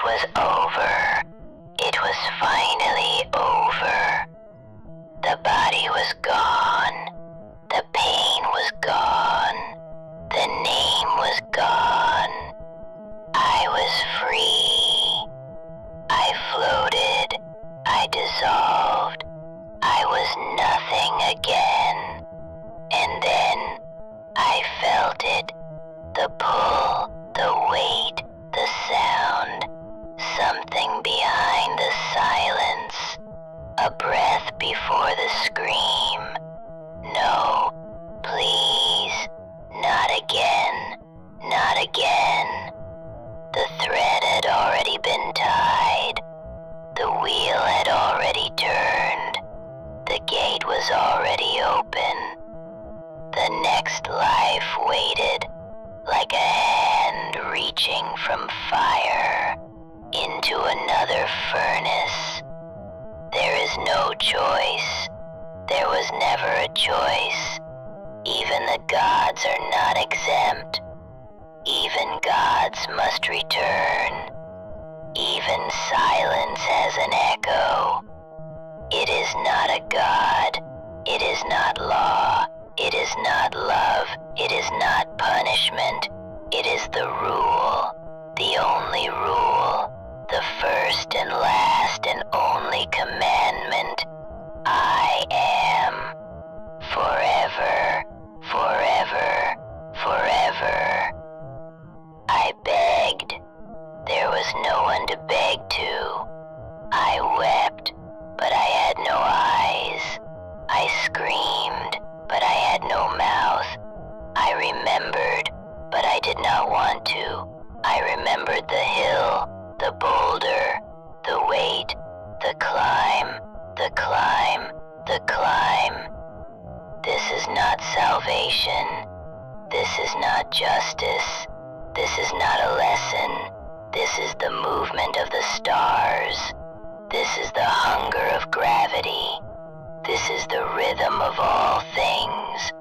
was over. It was finally over. The body was gone. The pain was gone. The name was gone. I was free. I floated. I dissolved. I was nothing again. And then I felt it. The pull, the weight, the sound. Something behind the silence. A breath before the scream. No, please, not again, not again. The thread had already been tied. The wheel had already turned. The gate was already open. The next life waited, like a hand reaching from fire into another furnace. There is no choice. There was never a choice. Even the gods are not exempt. Even gods must return. Even silence has an echo. It is not a god. It is not law. It is not love. It is not punishment. It is the rule. The only rule. The first and last and only commandment. I am. Forever. Forever. Forever. I begged. There was no one to beg to. I wept, but I had no eyes. I screamed, but I had no mouth. I remembered, but I did not want to. I remembered the hill, the boulder, the weight, the climb, the climb, the climb. This is not salvation. This is not justice. This is not a lesson. This is the movement of the stars. This is the hunger of gravity. This is the rhythm of all things.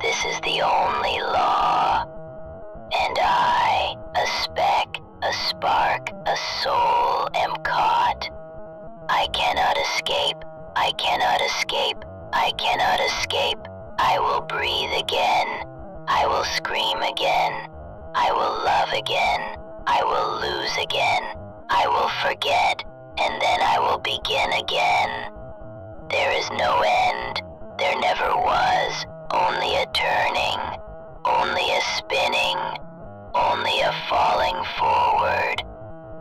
This is the only law. And I, a speck, a spark, a soul, am caught. I cannot escape. I cannot escape. I cannot escape. I will breathe again. I will scream again. I will love again. I will lose again. I will forget. And then I will begin again. There is no end. There never was. Only a turning. Only a spinning. Only a falling forward.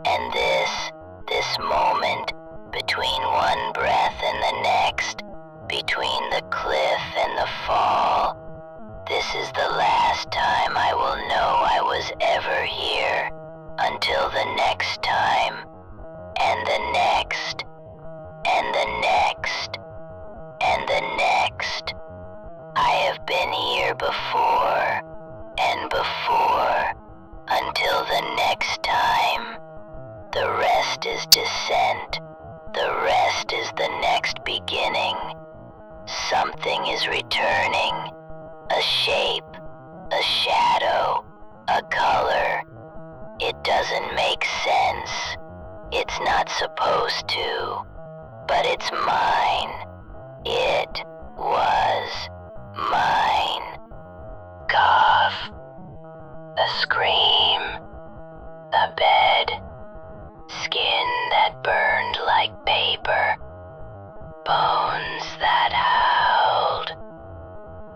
And this moment, between one breath and the next, between the cliff and the fall, this is the last time I will know I was ever here, until the next time, and the next, and the next, and the next. I have been here before, and before, until the next time. The rest is descent. The rest is the next beginning. Something is returning. A shape, a shadow, a color. It doesn't make sense. It's not supposed to, but it's mine. It was mine. Cough. A scream. A bed. Skin that burned like paper. Bones that howled.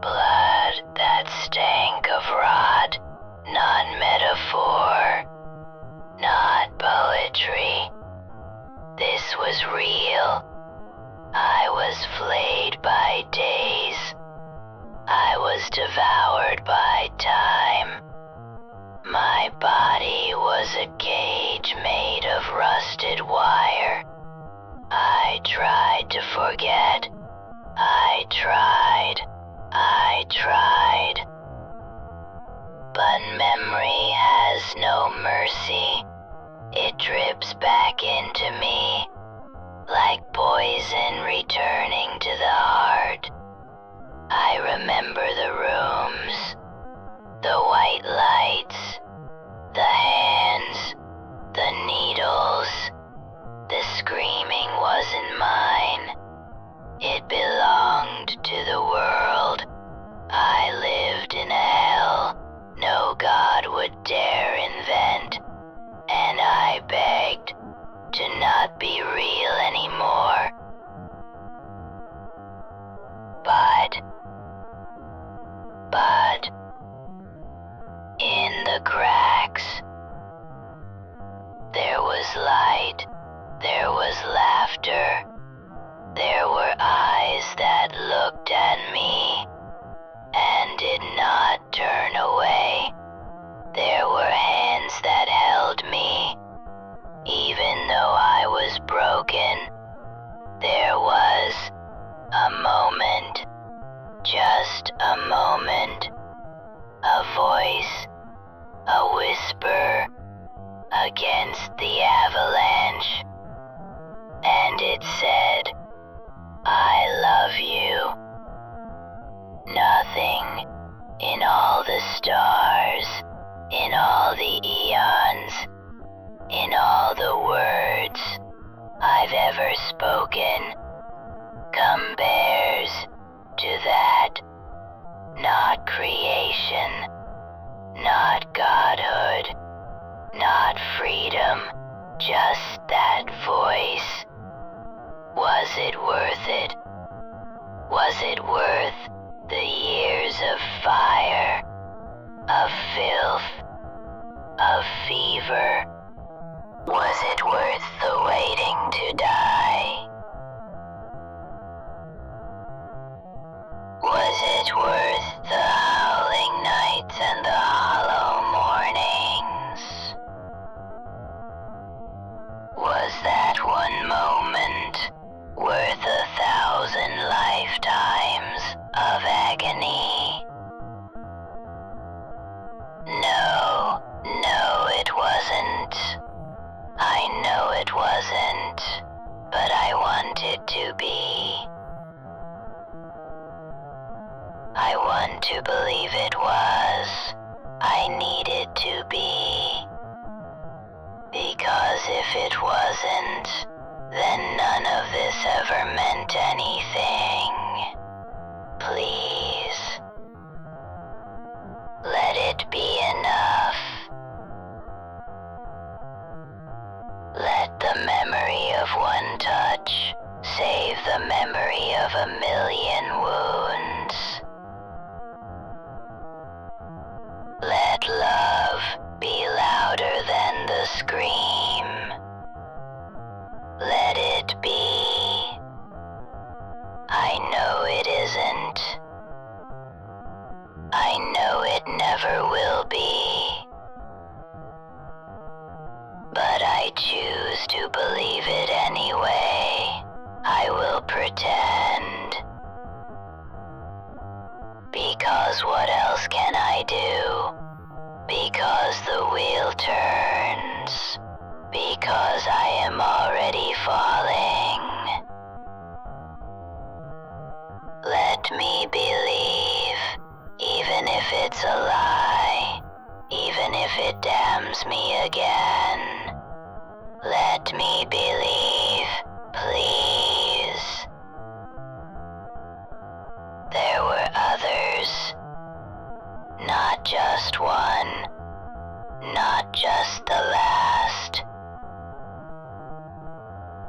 Blood that stank of rot. Not metaphor. Not poetry. This was real. I was flayed by days. I was devoured by time. My body was a cage made of rusted wire. I tried to forget. I tried. But memory has no mercy. It drips back into me, like poison returning to the heart. I remember the rooms, the white lights, the hands, the needle, It belonged to the world. I lived in a hell no God would dare invent, and I begged to not be real anymore. But, in the cracks, there was light, there was laughter, there were eyes that looked at me and did not turn away. There were hands that held me, even though I was broken. There was a moment, just a moment, a voice, a whisper against the avalanche, and it said, I love you. Nothing in all the stars, in all the eons, in all the words I've ever spoken compares to that. Not creation, not godhood, not freedom, just that voice. Was it worth it? Was it worth the years of fire, of filth, of fever? Was it worth the waiting to die? Was it worth the howling nights and the hollow mornings? Was that one moment worth 1,000 lifetimes of agony? No, it wasn't. I know it wasn't, but I wanted to be. I want to believe it was. I needed to be. Because if it wasn't, then none of this ever meant anything. Please, let it be enough. Let the memory of one touch save the memory of 1,000,000 wounds. Let love be louder than the scream. Let it be. I know it isn't. I know it never will be. But I choose to believe it anyway. I will pretend. Because what else can I do? Because the wheel turns. Because I am already falling. Let me believe, even if it's a lie, even if it damns me again. Let me believe, please. There were others, not just one, not just the last.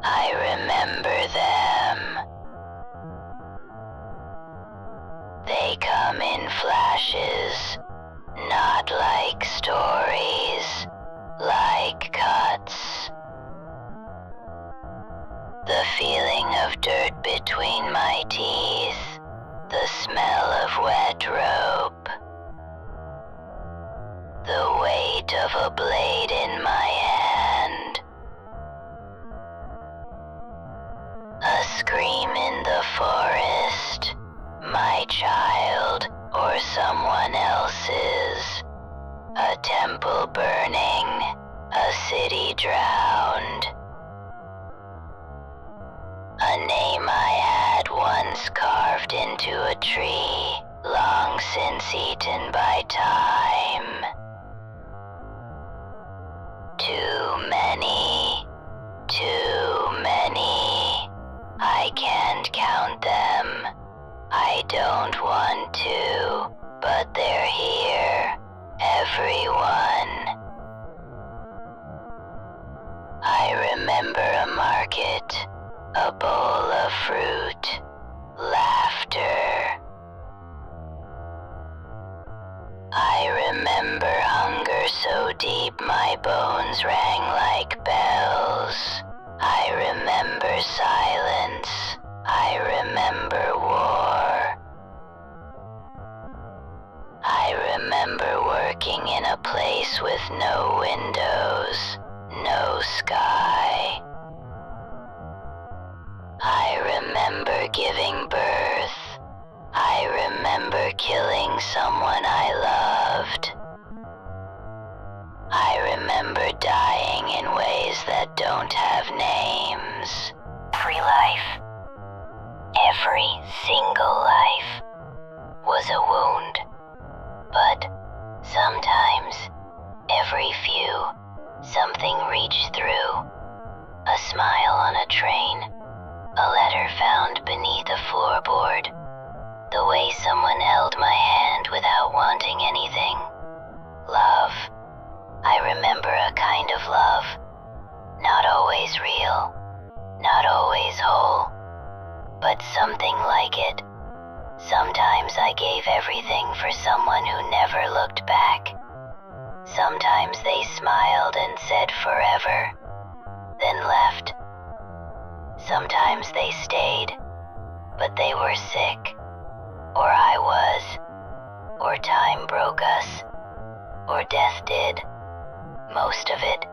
I remember them. They come in flashes, not like stories, like cuts. The feeling of dirt between my teeth, the smell of wet rope, the weight of a blade in my hand, a scream in the forest, my child or someone else's, a temple burning, a city drowned. A name I had once carved into a tree, long since eaten by time. Too many. I can't count them. I don't want to, but they're here, everyone. I remember a market, a bowl of fruit, laughter. I remember hunger so deep my bones rang like bells. I remember silence. I remember war. I remember working in a place with no windows, no sky. I remember giving birth. I remember killing someone I loved. I remember dying in ways that don't have names. Every life, every single life, was a wound. But sometimes, every few, something reached through. A smile on a train, a letter found beneath a floorboard, the way someone held my hand without wanting anything. Love. I remember a kind of love. Not always real, not always whole, but something like it. Sometimes I gave everything for someone who never looked back. Sometimes they smiled and said forever, then left. Sometimes they stayed, but they were sick. Or I was, or time broke us, or death did. Most of it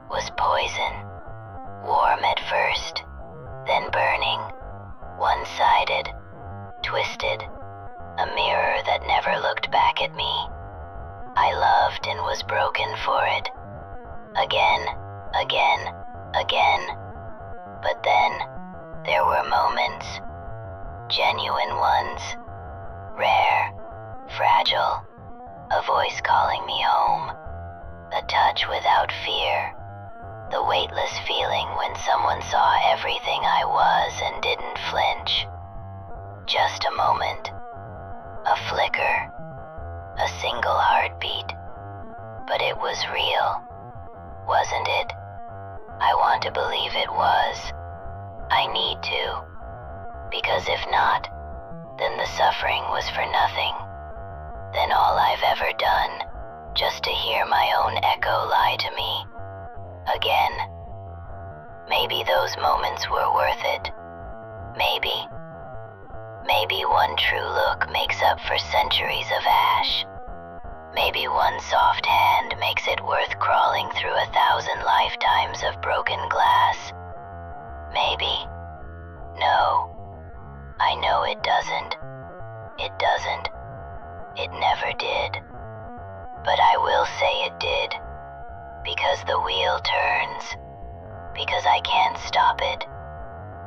was poison, warm at first, then burning, one-sided, twisted, a mirror that never looked back at me. I loved and was broken for it, again, again, again. But then, there were moments, genuine ones, rare, fragile, a voice calling me home, a touch without fear, the weightless feeling when someone saw everything I was and didn't flinch. Just a moment, a flicker, a single heartbeat, but it was real, wasn't it? I want to believe it was. I need to. Because if not, then the suffering was for nothing. Then all I've ever done, just to hear my own echo lie to me. Again. Maybe those moments were worth it. Maybe. Maybe one true look makes up for centuries of ash. Maybe one soft hand makes it worth crawling through 1,000 lifetimes of broken glass. Maybe. No. I know it doesn't. It doesn't. It never did. But I will say it did. Because the wheel turns. Because I can't stop it.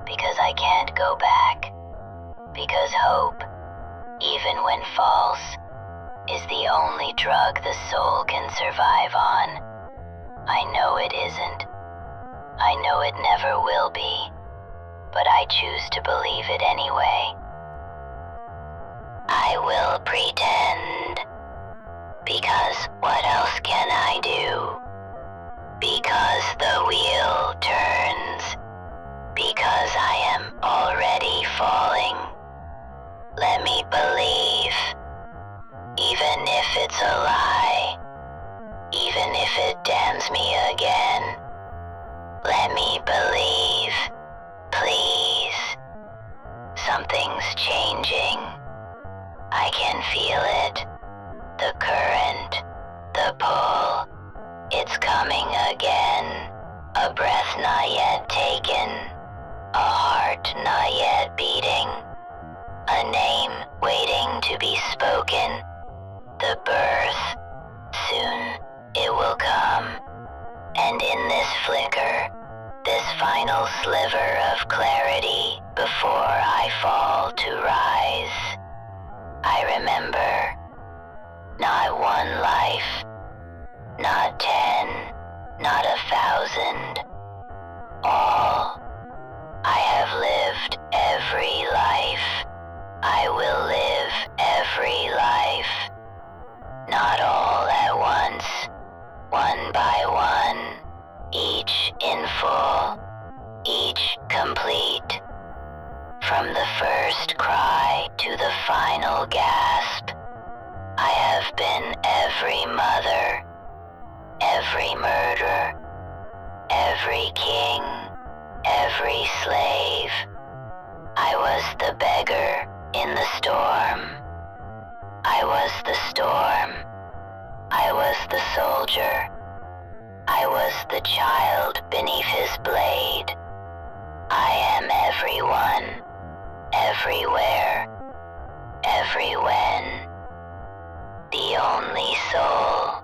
Because I can't go back. Because hope, even when false, is the only drug the soul can survive on. I know it isn't. I know it never will be. But I choose to believe it anyway. I will pretend. Because what else can I do? Because the wheel turns. Because I am already falling. Let me believe. Even if it's a lie. Even if it damns me again. Let me believe. Please. Something's changing. I can feel it. The current. The pull. It's coming again. A breath not yet taken. A heart not yet beating. A name waiting to be spoken. The birth. Soon it will come. And in this flicker, this final sliver of clarity before I fall to rise, I remember not one life, not 10, not 1,000, all I have lived each in full, each complete. From the first cry to the final gasp, I have been every mother, every murderer, every king, every slave. I was the beggar in the storm. I was the storm. I was the soldier. I was the child beneath his blade. I am everyone, everywhere, every when. The only soul,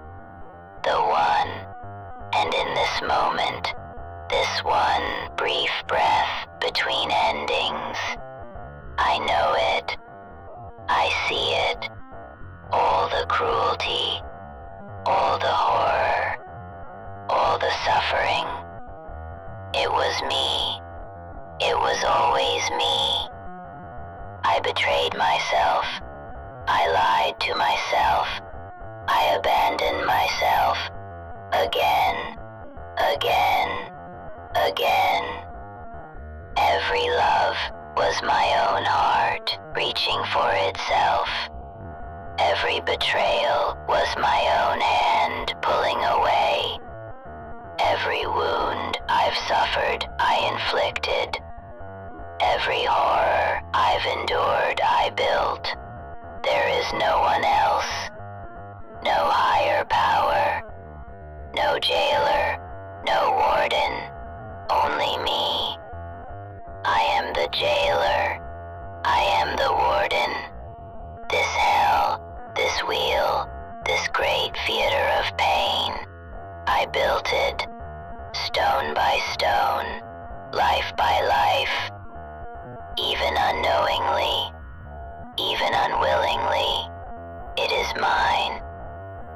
the one, and in this moment, this one brief breath between endings, I know it, I see it, all the cruelty, all the horror, all the suffering. It was me, it was always me. I betrayed myself, I lied to myself, I abandoned myself, again, again, again. Every love was my own heart reaching for itself. Every betrayal was my own hand pulling away. Every wound I've suffered, I inflicted. Every horror I've endured, I built. There is no one else, no higher power, no jailer, no warden, only me. I am the jailer, I am the warden. This hell, this wheel, this great theater of pain, I built it, stone by stone, life by life. Even unknowingly, even unwillingly, it is mine.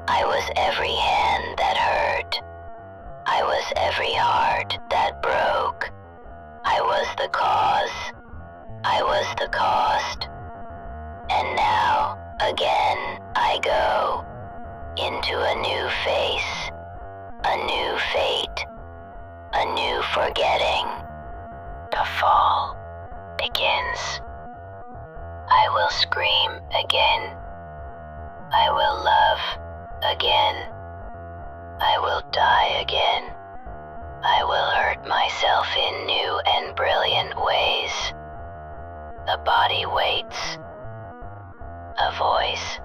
I was every hand that hurt. I was every heart that broke. I was the cause. I was the cost. And now, again, I go into a new face, a new fate, a new forgetting. The fall begins. I will scream again. I will love again. I will die again. I will hurt myself in new and brilliant ways. The body waits. A voice,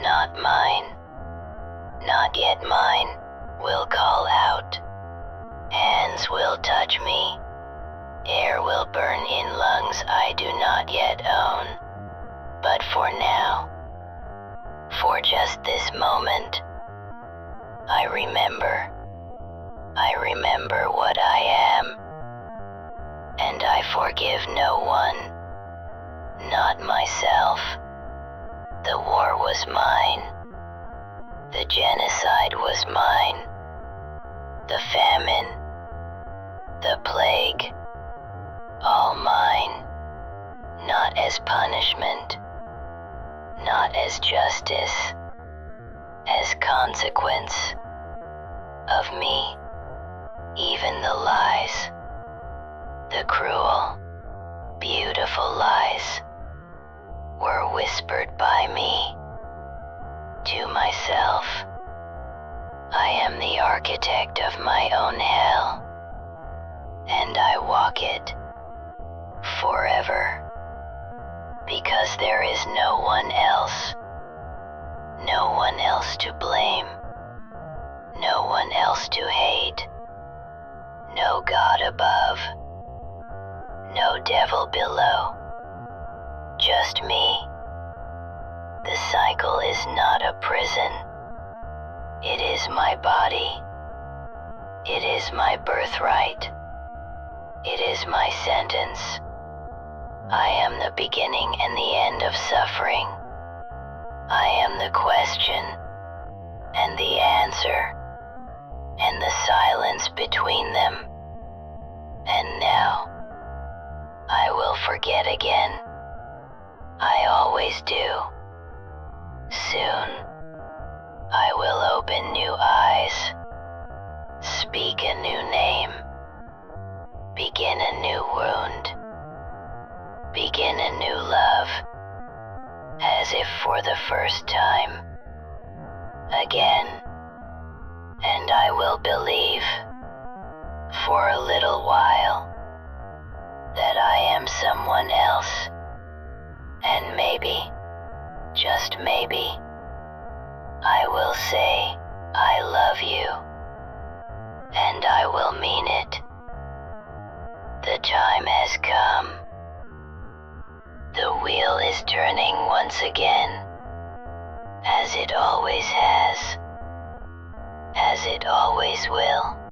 not mine, not yet mine, will call out. Hands will touch me. Air will burn in lungs I do not yet own. But for now, for just this moment, I remember what I am. And I forgive no one, not myself. The war was mine. The genocide was mine. The famine, the plague, all mine. Not as punishment, not as justice, as consequence of me. Even the lies, the cruel, beautiful lies, were whispered by me to myself. I am the architect of my own hell, and I walk it forever, because there is no one else to blame, no one else to hate, no God above, no devil below, just me. The cycle is not a prison. It is my body. It is my birthright. It is my sentence. I am the beginning and the end of suffering. I am the question and the answer and the silence between them. And now, I will forget again. I always do. Soon, I will open new eyes, speak a new name, begin a new wound, begin a new love, as if for the first time, again, and I will believe, for a little while, that I am someone else, and maybe, just maybe, I will say, I love you, and I will mean it. The time has come. The wheel is turning once again, as it always has, as it always will.